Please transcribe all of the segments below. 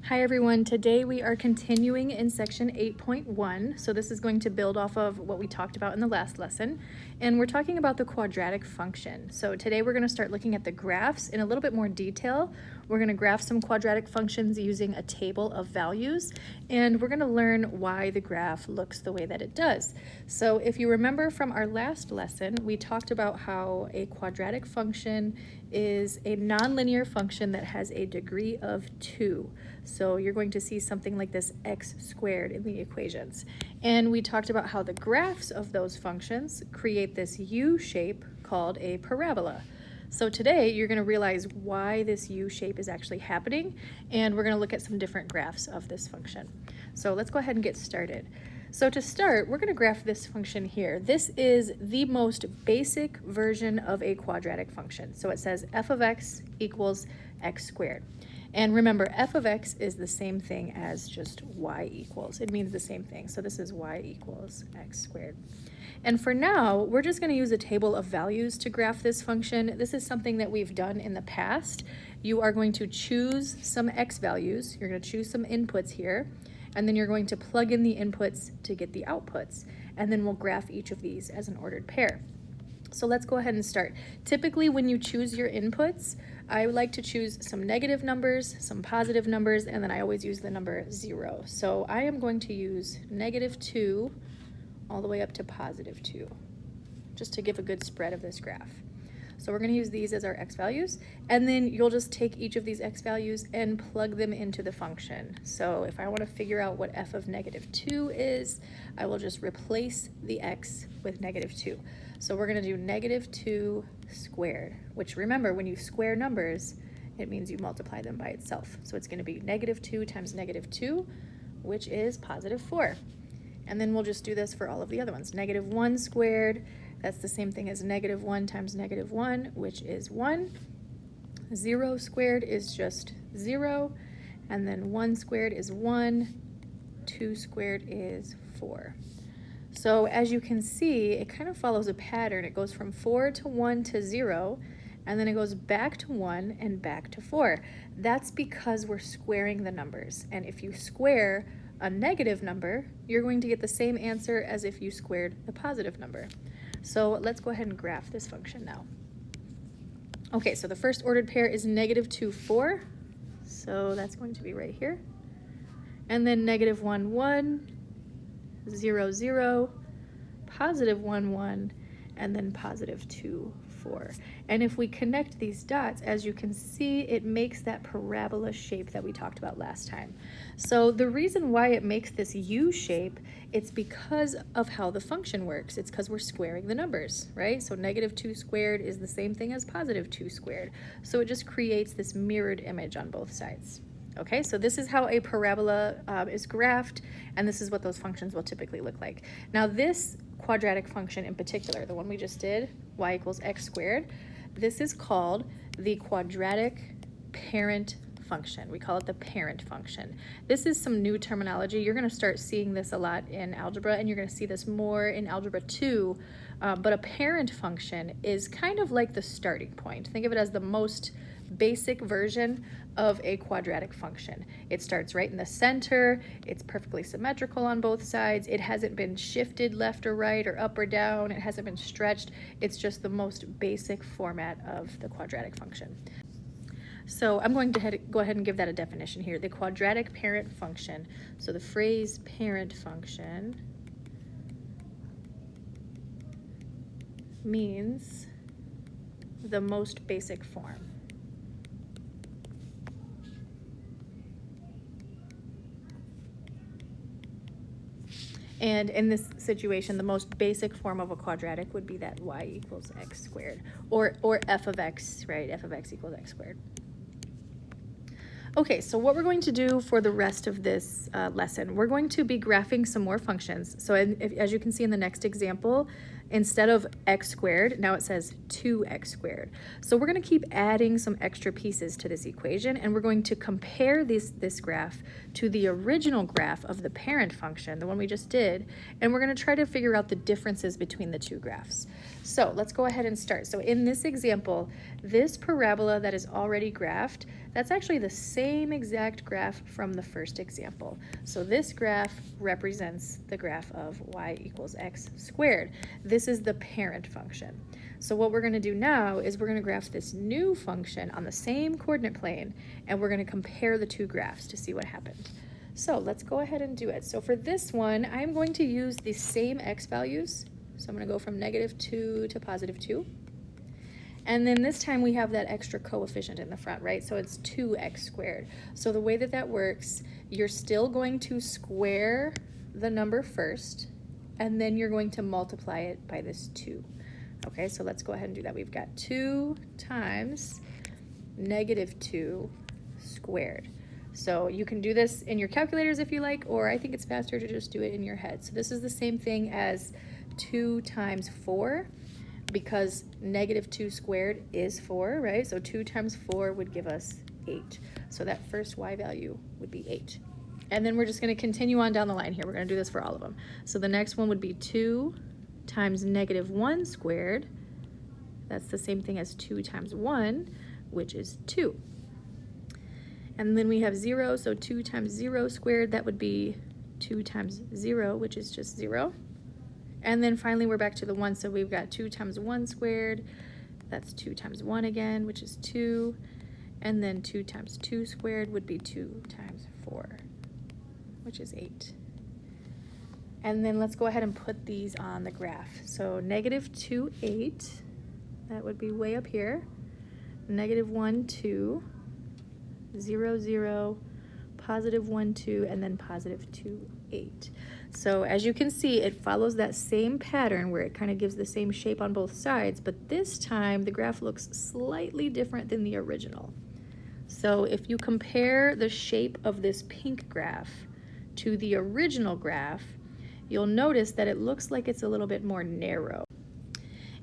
Hi everyone, today we are continuing in section 8.1. So this is going to build off of what we talked about in the last lesson. And we're talking about the quadratic function. So today we're going to start looking at the graphs in a little bit more detail. We're going to graph some quadratic functions using a table of values. And we're going to learn why the graph looks the way that it does. So if you remember from our last lesson, we talked about how a quadratic function is a nonlinear function that has a degree of 2. So you're going to see something like this x squared in the equations. And we talked about how the graphs of those functions create this U shape called a parabola. So today you're going to realize why this U shape is actually happening, and we're going to look at some different graphs of this function. So let's go ahead and get started. So to start, we're going to graph this function here. This is the most basic version of a quadratic function. So it says f of x equals x squared. And remember, f of x is the same thing as just y equals. It means the same thing. So this is y equals x squared. And for now, we're just going to use a table of values to graph this function. This is something that we've done in the past. You are going to choose some x values. You're going to choose some inputs here. And then you're going to plug in the inputs to get the outputs. And then we'll graph each of these as an ordered pair. So let's go ahead and start. Typically, when you choose your inputs, I would like to choose some negative numbers, some positive numbers, and then I always use the number 0. So I am going to use -2 all the way up to +2, just to give a good spread of this graph. So we're going to use these as our x values, and then you'll just take each of these x values and plug them into the function. So if I want to figure out what f of -2 is, I will just replace the x with -2. So we're going to do -2 squared, which remember, when you square numbers, it means you multiply them by itself. So it's going to be -2 times -2, which is +4. And then we'll just do this for all of the other ones. -1 squared, that's the same thing as -1 times -1, which is 1. 0 squared is just 0. And then 1 squared is 1. 2 squared is 4. So as you can see, it kind of follows a pattern. It goes from 4 to 1 to 0, and then it goes back to 1 and back to 4. That's because we're squaring the numbers. And if you square a negative number, you're going to get the same answer as if you squared a positive number. So let's go ahead and graph this function now. Okay, so the first ordered pair is -2, 4. So that's going to be right here. And then -1, 1, 0, 0, +1, 1, and then +2, 4. And if we connect these dots, as you can see, it makes that parabola shape that we talked about last time. So the reason why it makes this U shape, it's because of how the function works. It's because we're squaring the numbers, right? So -2 squared is the same thing as +2 squared. So it just creates this mirrored image on both sides. Okay, so this is how a parabola is graphed, and this is what those functions will typically look like. Now this quadratic function in particular, the one we just did, y equals x squared, this is called the quadratic parent function. We call it the parent function. This is some new terminology. You're going to start seeing this a lot in algebra, and you're going to see this more in algebra 2, but a parent function is kind of like the starting point. Think of it as the most basic version of a quadratic function. It starts right in the center, it's perfectly symmetrical on both sides, it hasn't been shifted left or right or up or down, it hasn't been stretched, it's just the most basic format of the quadratic function. So I'm going to go ahead and give that a definition here. The quadratic parent function, so the phrase parent function means the most basic form. And in this situation, the most basic form of a quadratic would be that y equals x squared, or f of x, right? F of x equals x squared. Okay, so what we're going to do for the rest of this lesson, we're going to be graphing some more functions. So as you can see in the next example, instead of x squared, now it says 2x squared. So we're going to keep adding some extra pieces to this equation, and we're going to compare this graph to the original graph of the parent function, the one we just did, and we're going to try to figure out the differences between the two graphs. So let's go ahead and start. So in this example, this parabola that is already graphed, that's actually the same exact graph from the first example. So this graph represents the graph of y equals x squared. This is the parent function. So what we're going to do now is we're going to graph this new function on the same coordinate plane, and we're going to compare the two graphs to see what happened. So let's go ahead and do it. So for this one, I'm going to use the same x values. So I'm going to go from -2 to +2. And then this time we have that extra coefficient in the front, right? So it's 2x squared. So the way that that works, you're still going to square the number first, and then you're going to multiply it by this 2. Okay, so let's go ahead and do that. We've got 2 times -2 squared. So you can do this in your calculators if you like, or I think it's faster to just do it in your head. So this is the same thing as 2 times 4. Because -2 squared is 4, right? So 2 times 4 would give us 8. So that first y value would be 8. And then we're just going to continue on down the line here. We're going to do this for all of them. So the next one would be 2 times -1 squared. That's the same thing as 2 times 1, which is 2. And then we have 0, so 2 times 0 squared, that would be 2 times 0, which is just 0. And then finally we're back to the 1, so we've got 2 times 1 squared, that's 2 times 1 again, which is 2, and then 2 times 2 squared would be 2 times 4, which is 8. And then let's go ahead and put these on the graph. So -2, 8, that would be way up here, -1, 2, 0, 0, +1, 2, and then +2, 8. So as you can see, it follows that same pattern where it kind of gives the same shape on both sides, but this time the graph looks slightly different than the original. So if you compare the shape of this pink graph to the original graph, you'll notice that it looks like it's a little bit more narrow.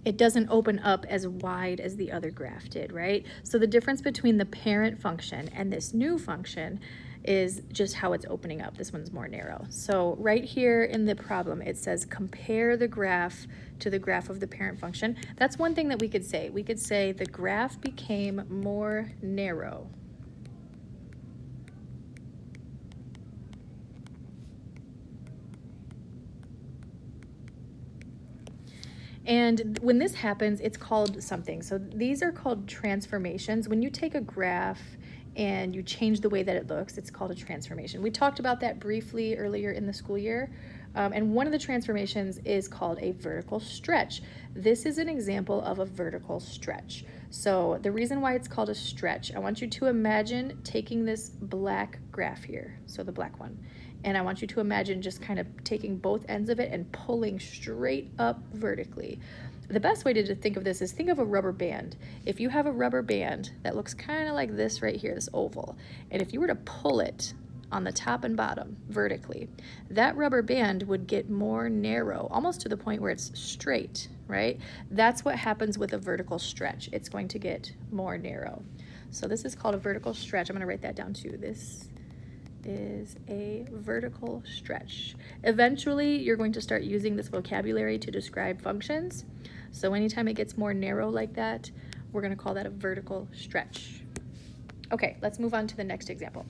It doesn't open up as wide as the other graph did, right? So the difference between the parent function and this new function is just how it's opening up. This one's more narrow. So right here in the problem, it says compare the graph to the graph of the parent function. That's one thing that we could say. We could say the graph became more narrow. And when this happens, it's called something. So these are called transformations. When you take a graph and you change the way that it looks, it's called a transformation. We talked about that briefly earlier in the school year. And one of the transformations is called a vertical stretch. This is an example of a vertical stretch. So the reason why it's called a stretch, I want you to imagine taking this black graph here, so the black one, and I want you to imagine just kind of taking both ends of it and pulling straight up vertically. The best way to think of this is think of a rubber band. If you have a rubber band that looks kind of like this right here, this oval, and if you were to pull it on the top and bottom vertically, that rubber band would get more narrow, almost to the point where it's straight, right? That's what happens with a vertical stretch. It's going to get more narrow. So this is called a vertical stretch. I'm going to write that down too. This is a vertical stretch. Eventually, you're going to start using this vocabulary to describe functions. So anytime it gets more narrow like that, we're going to call that a vertical stretch. Okay, let's move on to the next example.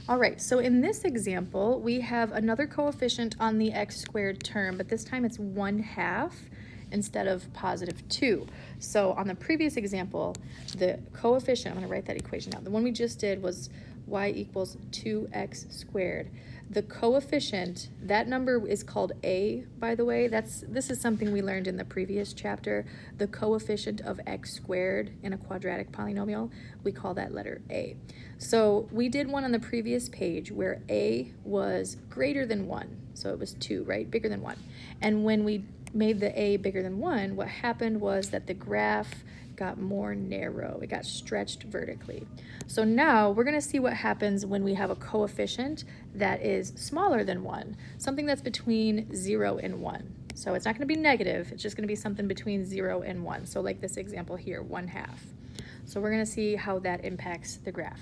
All right, so in this example, we have another coefficient on the x squared term, but this time it's 1/2 instead of +2. So on the previous example, the coefficient, I'm going to write that equation down. The one we just did was y equals 2x squared. The coefficient, that number is called a, by the way. This is something we learned in the previous chapter. The coefficient of x squared in a quadratic polynomial, we call that letter a. So we did one on the previous page where a was greater than 1. So it was 2, right? Bigger than 1. And when we made the a bigger than 1, what happened was that the graph got more narrow. It got stretched vertically. So now we're going to see what happens when we have a coefficient that is smaller than 1, something that's between 0 and 1. So it's not going to be negative, it's just going to be something between 0 and 1. So like this example here, 1/2. So we're going to see how that impacts the graph.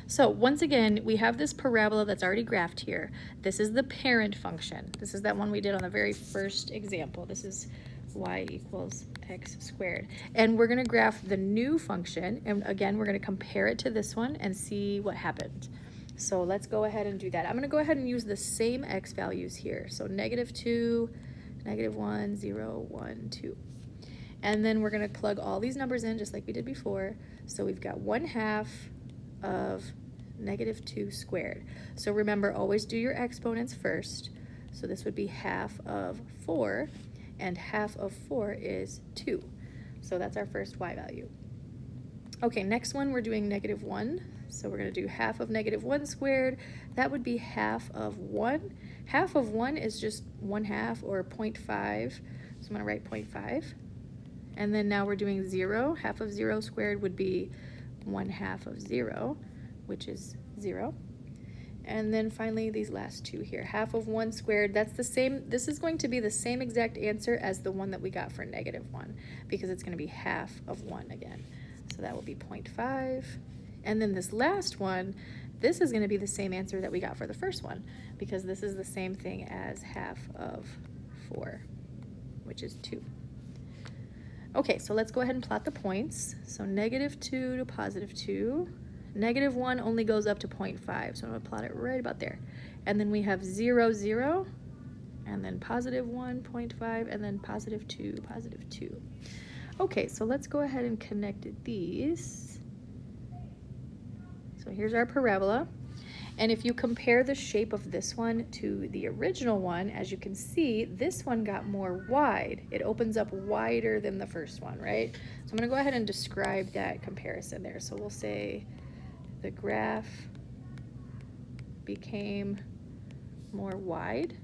So once again, we have this parabola that's already graphed here. This is the parent function. This is that one we did on the very first example. This is y equals x squared. And we're going to graph the new function, and again, we're going to compare it to this one and see what happened. So let's go ahead and do that. I'm going to go ahead and use the same x values here. So -2, -1, 0, 1, 2. And then we're going to plug all these numbers in just like we did before. So we've got 1/2 of -2 squared. So remember, always do your exponents first. So this would be 1/2 of 4, and 1/2 of 4 is 2. So that's our first y value. Okay, next one we're doing -1. So we're going to do 1/2 of -1 squared. That would be 1/2 of 1. 1/2 of 1 is just 1/2 or 0.5. So I'm going to write 0.5. And then now we're doing 0. 1/2 of 0 squared would be 1/2 of 0, which is 0. And then finally these last two here, 1/2 of 1 squared, that's the same, this is going to be the same exact answer as the one that we got for -1, because it's going to be 1/2 of 1 again. So that will be 0.5. And then this last one, this is going to be the same answer that we got for the first one, because this is the same thing as 1/2 of 4, which is 2. Okay, so let's go ahead and plot the points. So -2 to +2. -1 only goes up to 0.5, so I'm going to plot it right about there. And then we have 0, 0, and then +1, 0.5, and then +2, +2. Okay, so let's go ahead and connect these. So here's our parabola. And if you compare the shape of this one to the original one, as you can see, this one got more wide. It opens up wider than the first one, right? So I'm going to go ahead and describe that comparison there. So we'll say the graph became more wide.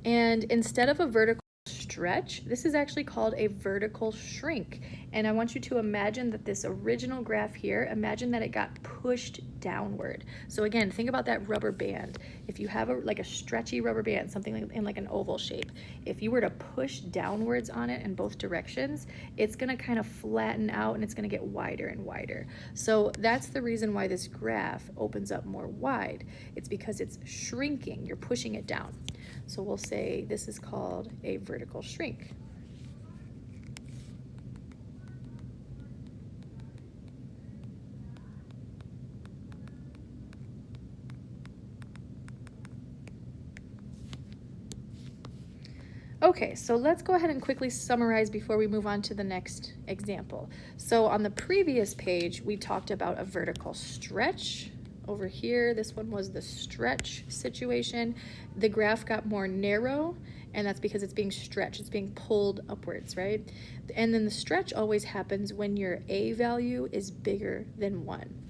And instead of a vertical stretch, this is actually called a vertical shrink. And I want you to imagine that this original graph here, imagine that it got pushed downward. So again, think about that rubber band. If you have like a stretchy rubber band, something in like an oval shape, if you were to push downwards on it in both directions, it's going to kind of flatten out and it's going to get wider and wider. So that's the reason why this graph opens up more wide. It's because it's shrinking, you're pushing it down. So we'll say this is called a vertical shrink. Okay, so let's go ahead and quickly summarize before we move on to the next example. So on the previous page, we talked about a vertical stretch. Over here, this one was the stretch situation. The graph got more narrow, and that's because it's being stretched, it's being pulled upwards, right? And then the stretch always happens when your A value is bigger than 1.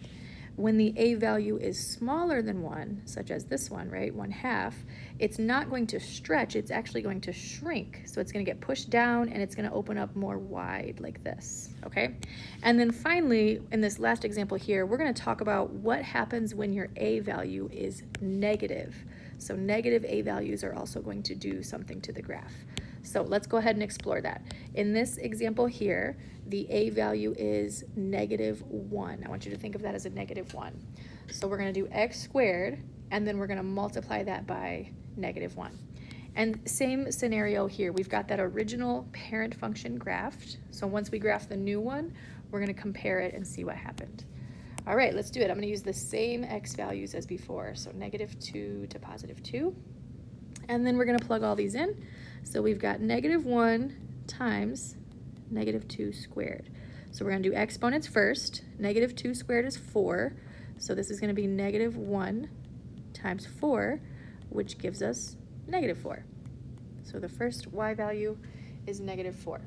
When the A value is smaller than 1, such as this one, right, 1/2, it's not going to stretch, it's actually going to shrink. So it's going to get pushed down and it's going to open up more wide like this, okay? And then finally, in this last example here, we're going to talk about what happens when your A value is negative. So negative A values are also going to do something to the graph. So let's go ahead and explore that. In this example here, the A value is -1. I want you to think of that as a -1. So we're going to do x squared, and then we're going to multiply that by -1. And same scenario here. We've got that original parent function graphed. So once we graph the new one, we're going to compare it and see what happened. All right, let's do it. I'm going to use the same x values as before. So -2 to +2. And then we're going to plug all these in. So we've got -1 times -2 squared. So we're going to do exponents first. -2 squared is 4. So this is going to be -1 times 4, which gives us -4. So the first y value is -4.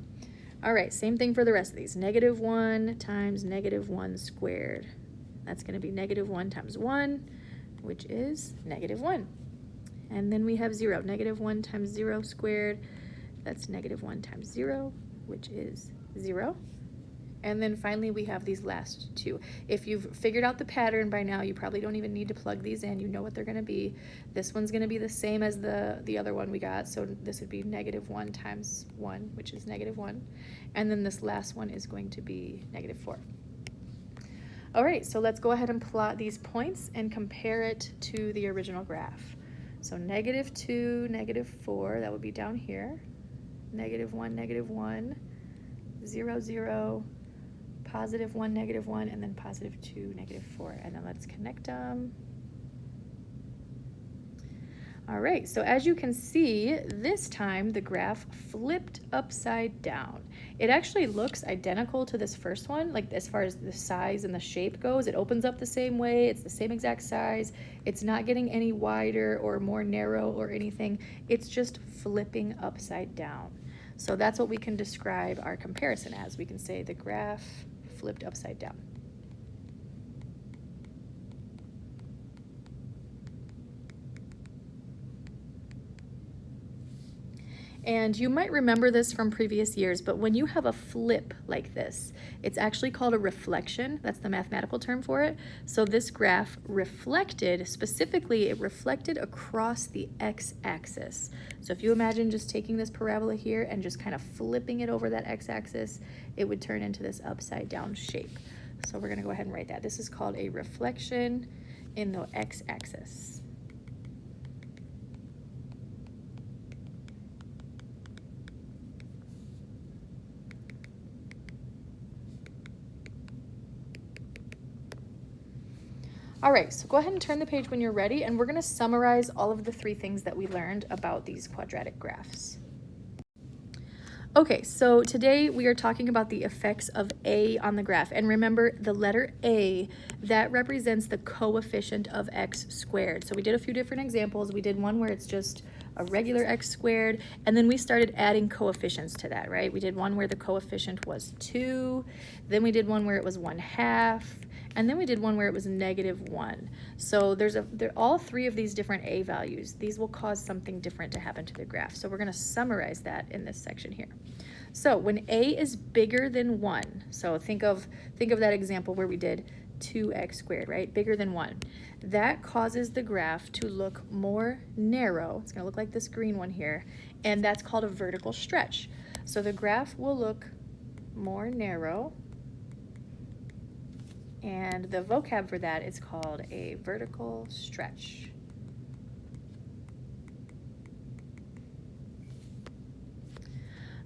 All right, same thing for the rest of these. -1 times -1 squared. That's going to be -1 times 1, which is -1. And then we have 0. -1 times 0 squared, that's -1 times 0, which is 0. And then finally we have these last two. If you've figured out the pattern by now, you probably don't even need to plug these in. You know what they're going to be. This one's going to be the same as the other one we got. So this would be -1 times 1, which is -1. And then this last one is going to be -4. All right, so let's go ahead and plot these points and compare it to the original graph. So -2, -4, that would be down here. -1, -1, 0, 0, +1, -1, and then +2, -4. And then let's connect them. All right, so as you can see, this time the graph flipped upside down. It actually looks identical to this first one, like as far as the size and the shape goes. It opens up the same way, it's the same exact size. It's not getting any wider or more narrow or anything. It's just flipping upside down. So that's what we can describe our comparison as. We can say the graph flipped upside down. And you might remember this from previous years, but when you have a flip like this, it's actually called a reflection. That's the mathematical term for it. So this graph reflected, specifically it reflected across the x-axis. So if you imagine just taking this parabola here and just kind of flipping it over that x-axis, it would turn into this upside down shape. So we're going to go ahead and write that. This is called a reflection in the x-axis. All right, so go ahead and turn the page when you're ready, and we're going to summarize all of the 3 things that we learned about these quadratic graphs. Okay, so today we are talking about the effects of A on the graph. And remember, the letter A, that represents the coefficient of x squared. So we did a few different examples. We did one where it's just a regular x squared, and then we started adding coefficients to that, right? We did one where the coefficient was 2, then we did one where it was 1/2, and then we did one where it was -1. So all 3 of these different A values, these will cause something different to happen to the graph. So we're going to summarize that in this section here. So when A is bigger than 1, so think of that example where we did 2x squared, right? Bigger than 1. That causes the graph to look more narrow. It's going to look like this green one here, and that's called a vertical stretch. So the graph will look more narrow, and the vocab for that is called a vertical stretch.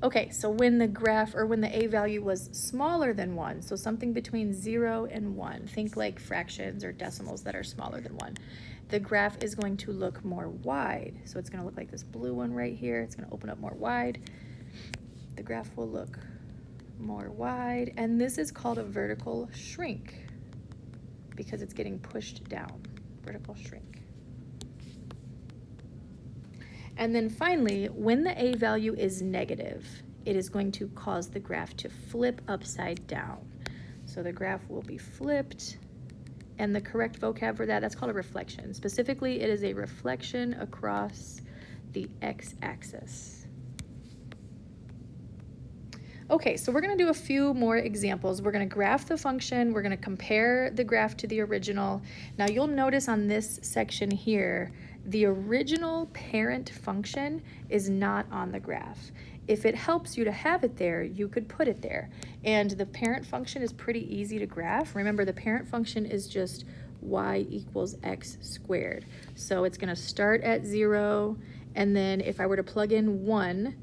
Okay, so when the graph, or when the A value was smaller than 1, so something between 0 and 1, think like fractions or decimals that are smaller than 1, the graph is going to look more wide. So it's going to look like this blue one right here. It's going to open up more wide. The graph will look more wide, and this is called a vertical shrink because it's getting pushed down. Vertical shrink. And then finally, when the A value is negative, it is going to cause the graph to flip upside down. So the graph will be flipped, and the correct vocab for that, that's called a reflection. Specifically, it is a reflection across the x-axis. Okay, so we're going to do a few more examples. We're going to graph the function. We're going to compare the graph to the original. Now you'll notice on this section here, the original parent function is not on the graph. If it helps you to have it there, you could put it there. And the parent function is pretty easy to graph. Remember, the parent function is just y equals x squared. So it's going to start at 0, and then if I were to plug in 1,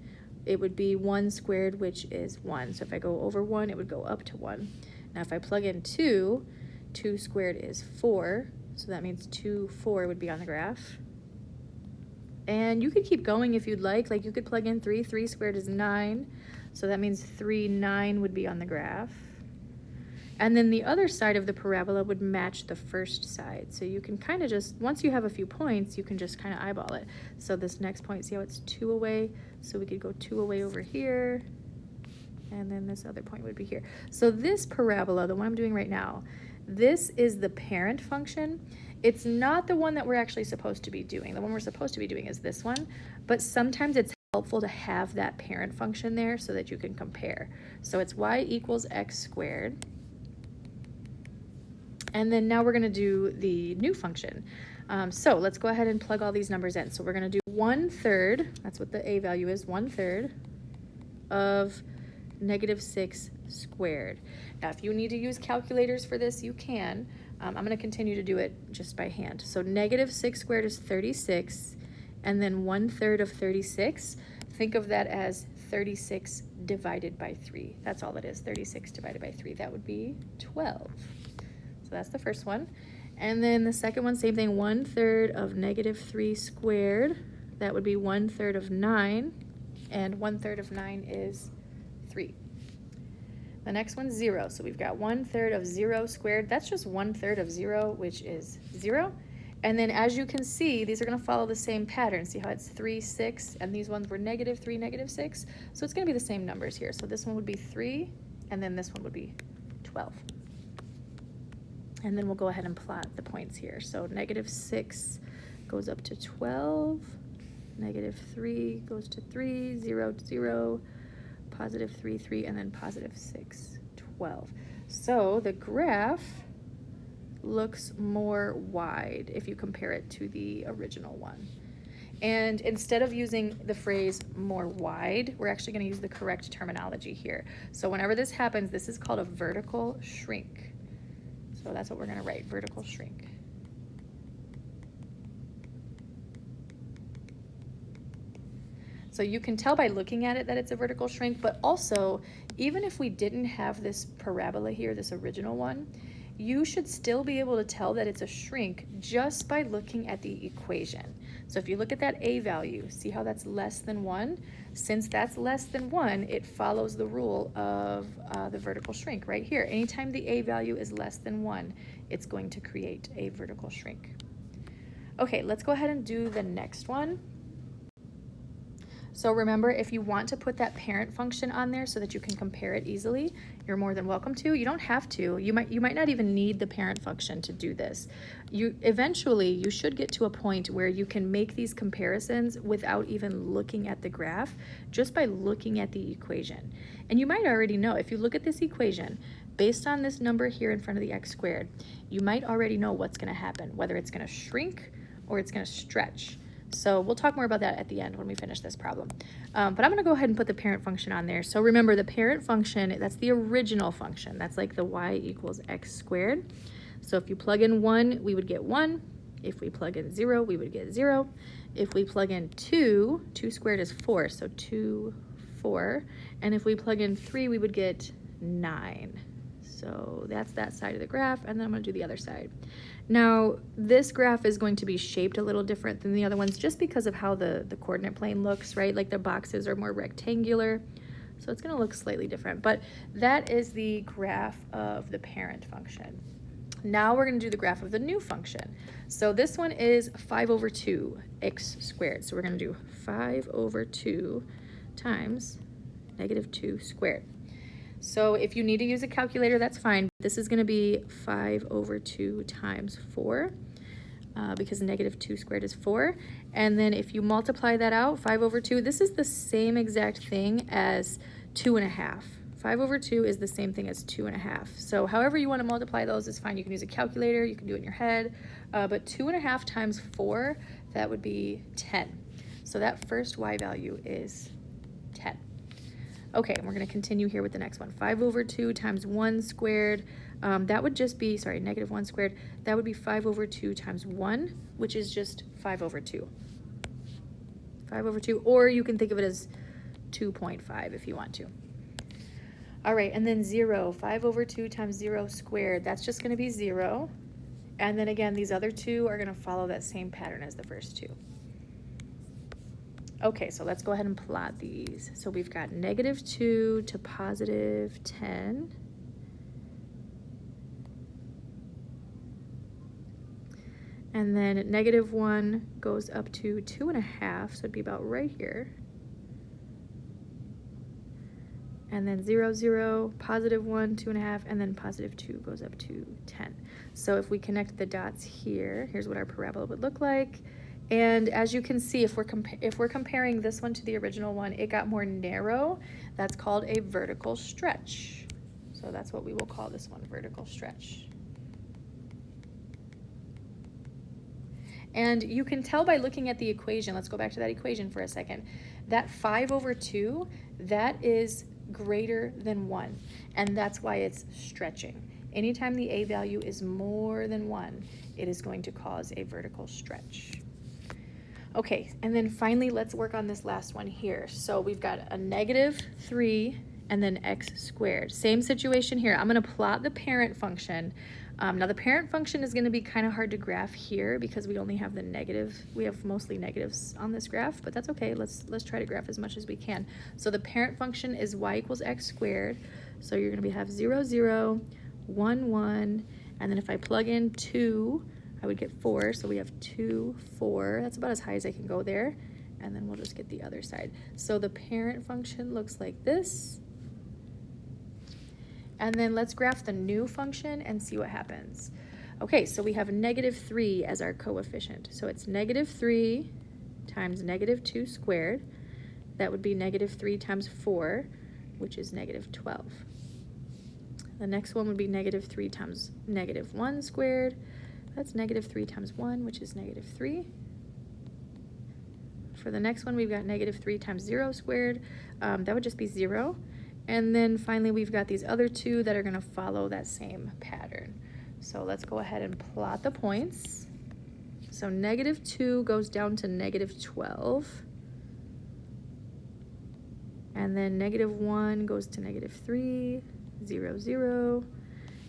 it would be 1 squared, which is 1. So if I go over 1, it would go up to 1. Now if I plug in 2, 2 squared is 4. So that means 2, 4 would be on the graph. And you could keep going if you'd like. Like you could plug in 3. 3 squared is 9. So that means 3, 9 would be on the graph. And then the other side of the parabola would match the first side. So you can kind of just, once you have a few points, you can just kind of eyeball it. So this next point, see how it's 2 away? So we could go 2 away over here. And then this other point would be here. So this parabola, the one I'm doing right now, this is the parent function. It's not the one that we're actually supposed to be doing. The one we're supposed to be doing is this one. But sometimes it's helpful to have that parent function there so that you can compare. So it's y equals x squared. And then now we're going to do the new function. So let's go ahead and plug all these numbers in. So we're going to do 1/3, that's what the a value is, 1/3 of -6 squared. Now, if you need to use calculators for this, you can. I'm going to continue to do it just by hand. So -6 squared is 36, and then 1/3 of 36, think of that as 36 divided by 3. That's all it is, 36 divided by 3. That would be 12. So that's the first one. And then the second one, same thing, 1/3 of -3 squared. That would be 1/3 of 9, and 1/3 of 9 is 3. The next one's 0. So we've got 1/3 of 0 squared. That's just 1/3 of 0, which is 0. And then as you can see, these are going to follow the same pattern. See how it's 3, 6, and these ones were -3, -6. So it's going to be the same numbers here. So this one would be 3, and then this one would be 12. And then we'll go ahead and plot the points here. So -6 goes up to 12, -3 goes to 3, 0, 0, +3, 3, and then +6, 12. So the graph looks more wide if you compare it to the original one. And instead of using the phrase more wide, we're actually going to use the correct terminology here. So whenever this happens, this is called a vertical shrink. So that's what we're going to write, vertical shrink. So you can tell by looking at it that it's a vertical shrink, but also, even if we didn't have this parabola here, this original one, you should still be able to tell that it's a shrink just by looking at the equation. So if you look at that a value, see how that's less than 1? Since that's less than 1, it follows the rule of the vertical shrink right here. Anytime the a value is less than 1, it's going to create a vertical shrink. Okay, let's go ahead and do the next one. So remember, if you want to put that parent function on there so that you can compare it easily, you're more than welcome to. You don't have to. You might not even need the parent function to do this. Eventually, you should get to a point where you can make these comparisons without even looking at the graph, just by looking at the equation. And you might already know, if you look at this equation, based on this number here in front of the x squared, you might already know what's going to happen, whether it's going to shrink or it's going to stretch. So we'll talk more about that at the end when we finish this problem. But I'm going to go ahead and put the parent function on there. So remember, the parent function, that's the original function. That's like the y equals x squared. So if you plug in 1, we would get 1. If we plug in 0, we would get 0. If we plug in 2, 2 squared is 4, so 2, 4. And if we plug in 3, we would get 9. So that's that side of the graph, and then I'm going to do the other side. Now, this graph is going to be shaped a little different than the other ones just because of how the coordinate plane looks, right? Like the boxes are more rectangular, so it's going to look slightly different. But that is the graph of the parent function. Now we're going to do the graph of the new function. So this one is 5/2 x squared. So we're going to do 5/2 times -2 squared. So if you need to use a calculator, that's fine. This is going to be 5/2 times 4 because -2 squared is 4. And then if you multiply that out, 5/2, this is the same exact thing as 2.5. 5/2 is the same thing as 2.5. So however you want to multiply those is fine. You can use a calculator, you can do it in your head. But 2.5 times 4, that would be 10. So that first y value is 10. Okay, and we're going to continue here with the next one. 5/2 times 1 squared, that would just be, sorry, -1 squared, that would be 5/2 times 1, which is just 5/2. 5/2, or you can think of it as 2.5 if you want to. All right, and then 0, 5/2 times 0 squared, that's just going to be 0. And then again, these other two are going to follow that same pattern as the first two. Okay, so let's go ahead and plot these. So we've got -2 to +10. And then -1 goes up to 2.5, so it'd be about right here. And then 0, 0, +1, 2.5, and then +2 goes up to 10. So if we connect the dots here, here's what our parabola would look like. And as you can see, if we're comparing this one to the original one, it got more narrow. That's called a vertical stretch. So that's what we will call this one, vertical stretch. And you can tell by looking at the equation, let's go back to that equation for a second, that 5/2, that is greater than 1, and that's why it's stretching. Anytime the a value is more than 1, it is going to cause a vertical stretch. Okay, and then finally, let's work on this last one here. So we've got a -3 and then x squared. Same situation here. I'm going to plot the parent function. Now the parent function is going to be kind of hard to graph here because we only have the negative. We have mostly negatives on this graph, but that's okay. Let's try to graph as much as we can. So the parent function is y equals x squared. So you're going to have 0, 0, 1, 1, and then if I plug in 2, I would get 4. So we have 2, 4. That's about as high as I can go there. And then we'll just get the other side. So the parent function looks like this. And then let's graph the new function and see what happens. Okay, so we have -3 as our coefficient. So it's -3 times -2 squared. That would be -3 times 4, which is -12. The next one would be -3 times -1 squared. That's -3 times 1, which is -3. For the next one, we've got -3 times 0 squared. That would just be 0. And then finally, we've got these other two that are going to follow that same pattern. So let's go ahead and plot the points. So -2 goes down to -12. And then -1 goes to -3, 0, 0.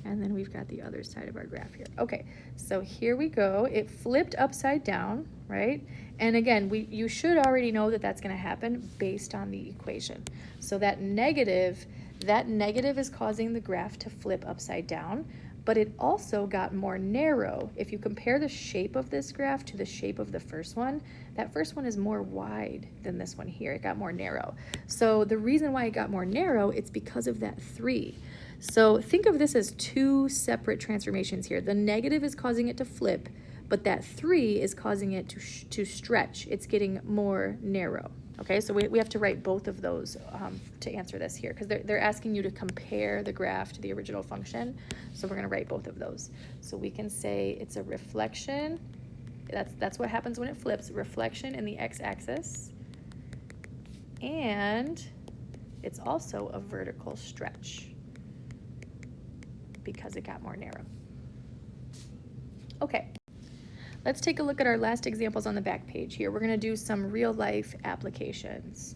And then we've got the other side of our graph here. Okay, so here we go. It flipped upside down, right? And again, you should already know that that's going to happen based on the equation. So that negative is causing the graph to flip upside down, but it also got more narrow. If you compare the shape of this graph to the shape of the first one, that first one is more wide than this one here. It got more narrow. So the reason why it got more narrow, it's because of that 3. So think of this as two separate transformations here. The negative is causing it to flip, but that 3 is causing it to stretch. It's getting more narrow. Okay, so we have to write both of those to answer this here, because they're asking you to compare the graph to the original function. So we're going to write both of those. So we can say it's a reflection. That's what happens when it flips. Reflection in the x-axis. And it's also a vertical stretch because it got more narrow. Okay. Let's take a look at our last examples on the back page here. We're going to do some real-life applications.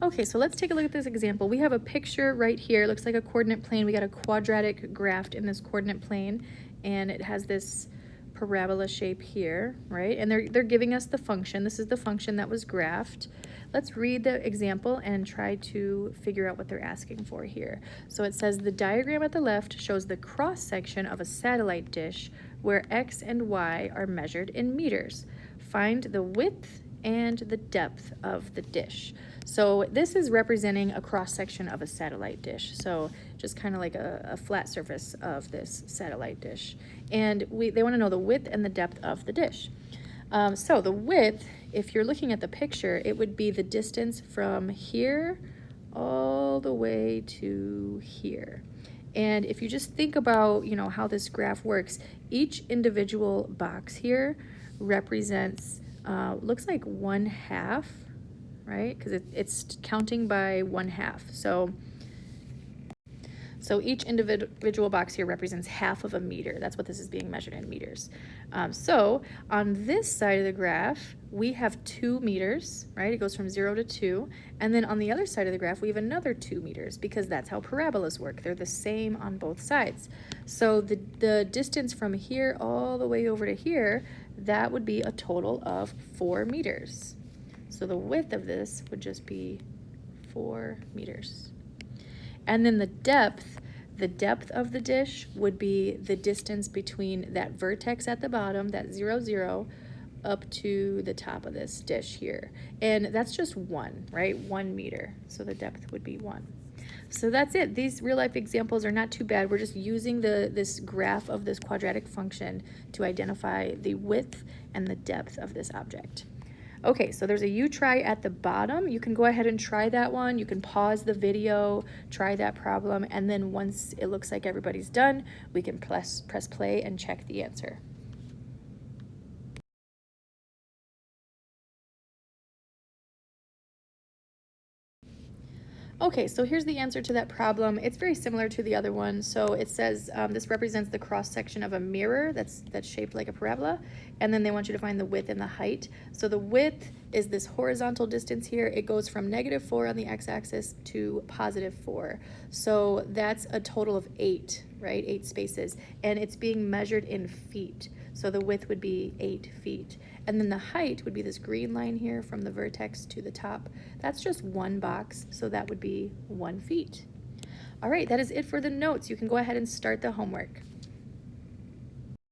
Okay, so let's take a look at this example. We have a picture right here. It looks like a coordinate plane. We got a quadratic graph in this coordinate plane, and it has this parabola shape here, right? And they're giving us the function. This is the function that was graphed. Let's read the example and try to figure out what they're asking for here. So it says the diagram at the left shows the cross-section of a satellite dish where x and y are measured in meters. Find the width and the depth of the dish. So this is representing a cross-section of a satellite dish. So just kind of like a flat surface of this satellite dish. And they want to know the width and the depth of the dish. So the width, if you're looking at the picture, it would be the distance from here all the way to here. And if you just think about, how this graph works, each individual box here represents, looks like 1/2, right? Because it's counting by 1/2. So each individual box here represents half of a meter. That's what this is being measured in meters. So on this side of the graph, we have 2 meters, right? It goes from 0 to 2. And then on the other side of the graph, we have another 2 meters because that's how parabolas work. They're the same on both sides. So the distance from here all the way over to here, that would be a total of 4 meters. So the width of this would just be 4 meters. And then the depth of the dish would be the distance between that vertex at the bottom, that 0, 0, up to the top of this dish here. And that's just 1, right? 1 meter. So the depth would be 1. So that's it. These real life examples are not too bad. We're just using this graph of this quadratic function to identify the width and the depth of this object. Okay, so there's a you try at the bottom. You can go ahead and try that one. You can pause the video, try that problem, and then once it looks like everybody's done, we can press play and check the answer. Okay, so here's the answer to that problem. It's very similar to the other one. So it says this represents the cross-section of a mirror that's shaped like a parabola, and then they want you to find the width and the height. So the width is this horizontal distance here. It goes from -4 on the x-axis to +4. So that's a total of 8, right? 8 spaces, and it's being measured in feet. So the width would be 8 feet. And then the height would be this green line here from the vertex to the top. That's just one box, so that would be 1 feet. All right, that is it for the notes. You can go ahead and start the homework.